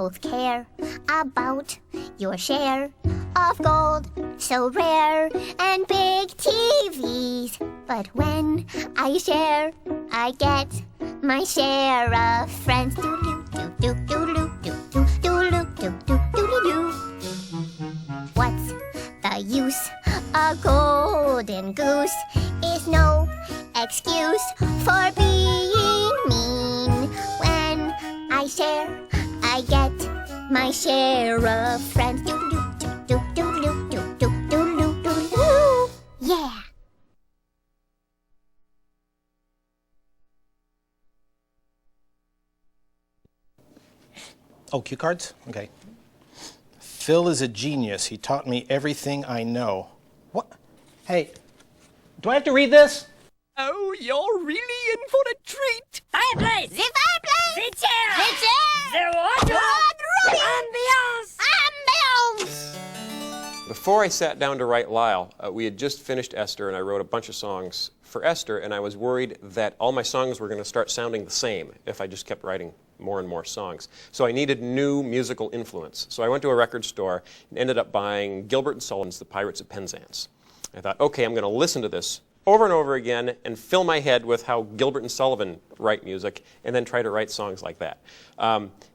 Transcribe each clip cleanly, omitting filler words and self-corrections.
both care about your share of gold, so rare, and big TVs. But when I share, I get my share of friends. What's the use? A golden goose is no excuse for being mean. When I share, I get my share of friends. Yeah. Oh, cue cards? Okay. Phil is a genius. He taught me everything I know. What? Hey, do I have to read this? Oh, you're really in for a treat. Fireplace! The fireplace! The chair! The chair! The wardrobe! The Ambiance! ambiance! Before I sat down to write Lyle, we had just finished Esther, and I wrote a bunch of songs for Esther, and I was worried that all my songs were going to start sounding the same if I just kept writing more and more songs. So I needed new musical influence. So I went to a record store and ended up buying Gilbert and Sullivan's The Pirates of Penzance. I thought, okay, I'm going to listen to this over and over again and fill my head with how Gilbert and Sullivan write music and then try to write songs like that.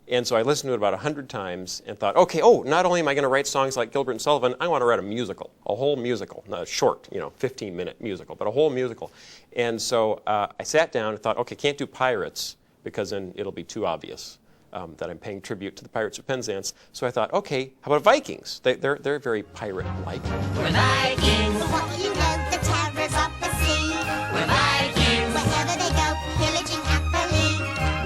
And so I listened to it about 100 times and thought, okay, not only am I going to write songs like Gilbert and Sullivan, I want to write a musical, a whole musical, not a short, 15-minute musical, but a whole musical. And so I sat down and thought, okay, can't do Pirates because then it'll be too obvious that I'm paying tribute to the Pirates of Penzance. So I thought, okay, how about Vikings? They're very pirate-like. We're Vikings! What do you know? The terrors of the sea. We're Vikings! Wherever they go, pillaging happily.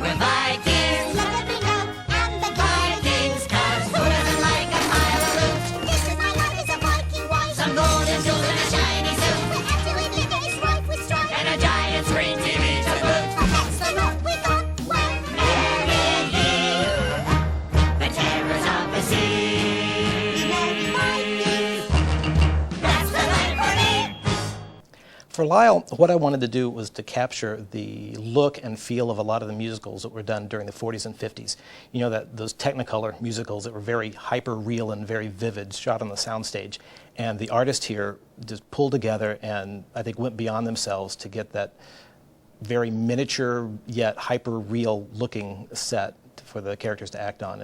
We're Vikings! Let every note and the Vikings, 'cause who doesn't like a pile of loot? This is my life as a Viking wife. Some gold and jewels and a shiny suit. Where everyone living is rife with strife. And a giant screen TV to boot. But that's the lot we got when The terrors of the sea. That's the life for me. For Lyle, what I wanted to do was to capture the look and feel of a lot of the musicals that were done during the 40s and 50s. You know, those Technicolor musicals that were very hyper-real and very vivid, shot on the soundstage. And the artist here just pulled together and I think went beyond themselves to get that very miniature yet hyper-real looking set for the characters to act on.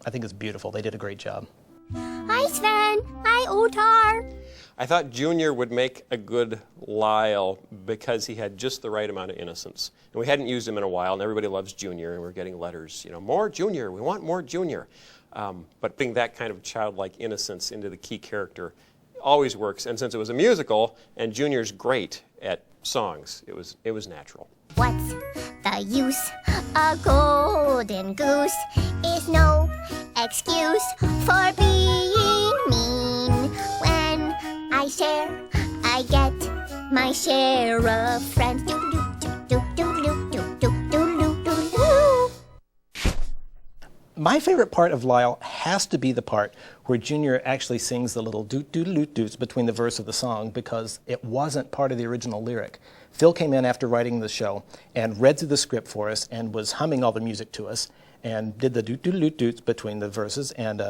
I think it's beautiful. They did a great job. Hi, Sven. Hi, Otar. I thought Junior would make a good Lyle because he had just the right amount of innocence. And we hadn't used him in a while, and everybody loves Junior, and we're getting letters, more Junior, we want more Junior. But putting that kind of childlike innocence into the key character always works, and since it was a musical, and Junior's great at songs, it was natural. What's the use? A golden goose is no excuse for being mean. When I share, I get my share of friends. My favorite part of Lyle has to be the part where Junior actually sings the little doot-doot-doot-doots between the verse of the song because it wasn't part of the original lyric. Phil came in after writing the show and read through the script for us and was humming all the music to us and did the doot-doot-doot-doots between the verses. And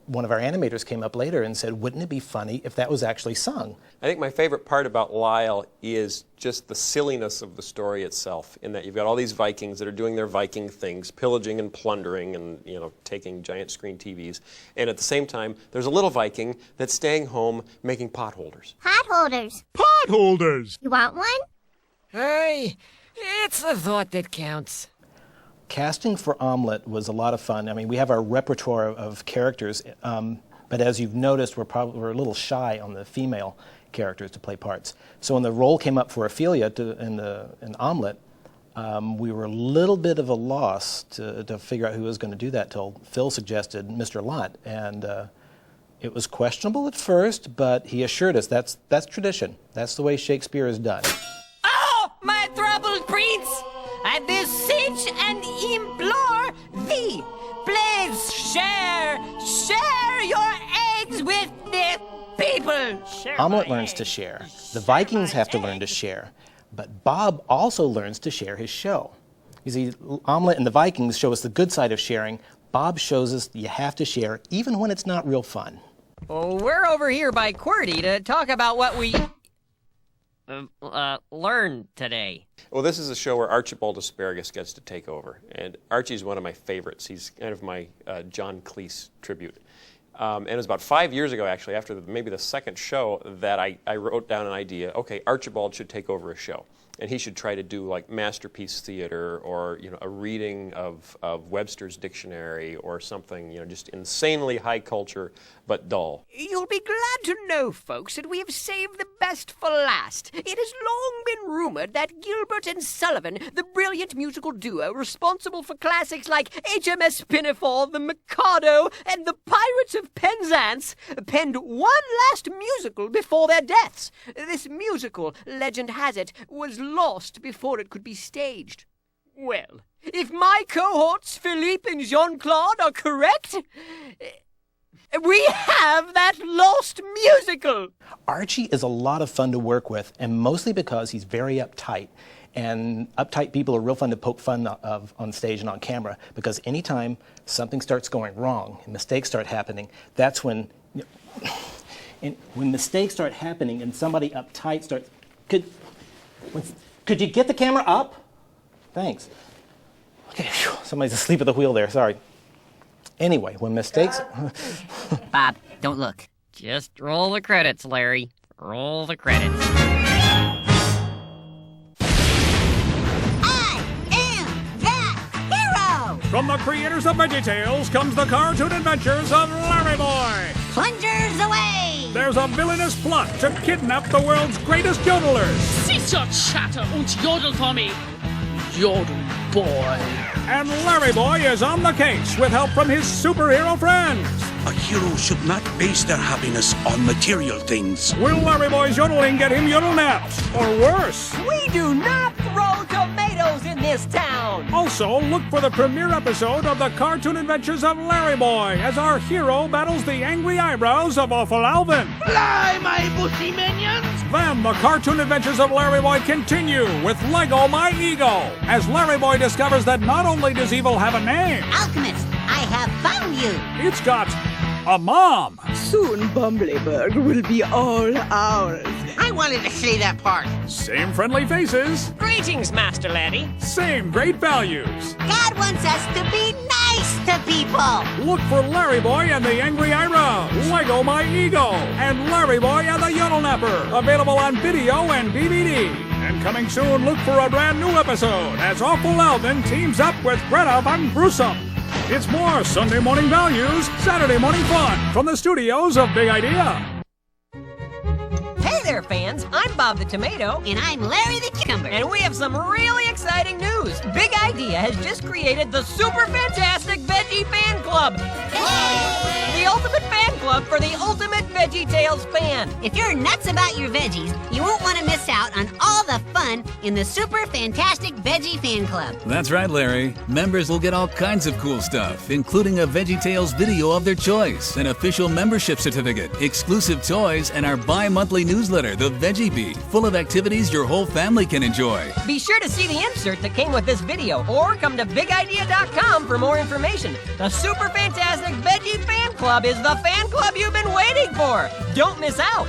one of our animators came up later and said, wouldn't it be funny if that was actually sung? I think my favorite part about Lyle is just the silliness of the story itself, in that you've got all these Vikings that are doing their Viking things, pillaging and plundering and taking giant screen TVs. And at the same time, there's a little Viking that's staying home making potholders. Potholders. Potholders! You want one? Hey, it's the thought that counts. Casting for Omelette was a lot of fun. I mean, we have our repertoire of characters, but as you've noticed, we're a little shy on the female characters to play parts. So when the role came up for Ophelia in Omelette, we were a little bit of a loss to figure out who was going to do that till Phil suggested Mr. Lot, and it was questionable at first, but he assured us that's tradition. That's the way Shakespeare is done. Oh, my troubled prince! I beseech and implore thee, please share your eggs with the people. Omelette learns to share. The Vikings have to learn to share. But Bob also learns to share his show. You see, Omelette and the Vikings show us the good side of sharing. Bob shows us you have to share even when it's not real fun. Oh, we're over here by QWERTY to talk about what we learned today. Well, this is a show where Archibald Asparagus gets to take over. And Archie's one of my favorites. He's kind of my John Cleese tribute. And it was about 5 years ago, actually, after maybe the second show, that I wrote down an idea. Okay, Archibald should take over a show. And he should try to do like Masterpiece Theater or, a reading of Webster's Dictionary or something, just insanely high culture but dull. You'll be glad to know, folks, that we have saved the best for last. It has long been rumored that Gilbert and Sullivan, the brilliant musical duo responsible for classics like HMS Pinafore, The Mikado, and The Pirates of Penzance, penned one last musical before their deaths. This musical, legend has it, was lost before it could be staged. Well, if my cohorts Philippe and Jean-Claude are correct, we have that lost musical. Archie is a lot of fun to work with, and mostly because he's very uptight. And uptight people are real fun to poke fun of on stage and on camera, because anytime something starts going wrong and mistakes start happening, that's when... And when mistakes start happening and somebody uptight starts... Could you get the camera up? Thanks. Okay, somebody's asleep at the wheel there, sorry. Anyway, when mistakes... Bob, don't look. Just roll the credits, Larry. Roll the credits. I am that hero! From the creators of VeggieTales comes the cartoon adventures of Larryboy. Plungers away! There's a villainous plot to kidnap the world's greatest yodelers. Cease your chatter und yodel for me. Yodel boy. And Larryboy is on the case with help from his superhero friends. A hero should not base their happiness on material things. Will Larryboy's yodeling get him yodel-napped? Or worse? We do not throw tomatoes in this town! Also, look for the premiere episode of the cartoon adventures of Larryboy as our hero battles the angry eyebrows of Awful Alvin. Fly, my bushy minions! Then the cartoon adventures of Larryboy continue with Lego My Ego, as Larryboy discovers that not only does evil have a name, Alchemist, I have found you! it's got a mom. Soon Bumbleberg will be all ours. I wanted to say that part. Same friendly faces, Greetings, Master Laddie. same great values. God wants us to be nice to people! Look for Larryboy and the Angry Eyebrows, Lego My Ego, and Larryboy and the Yodel Napper, available on video and DVD. And coming soon, look for a brand new episode as Awful Alvin teams up with Greta Van Brusum. It's more Sunday morning values, Saturday morning fun from the studios of Big Idea. Hey there, fans. I'm Bob the Tomato. And I'm Larry the Cucumber. And we have some really exciting news. Big Idea has just created the super fantastic Veggie Fan Club. The ultimate fan club for the ultimate VeggieTales fan. If you're nuts about your veggies, you won't want to miss out on all the fun in the super fantastic Veggie Fan Club. That's right, Larry. Members will get all kinds of cool stuff, including a VeggieTales video of their choice, an official membership certificate, exclusive toys, and our bi-monthly newsletter, The Veggie Beat, full of activities your whole family can enjoy. Be sure to see the insert that came with this video, or come to bigidea.com for more information. The super fantastic Veggie Fan Club is the fan club you've been waiting for. Don't miss out.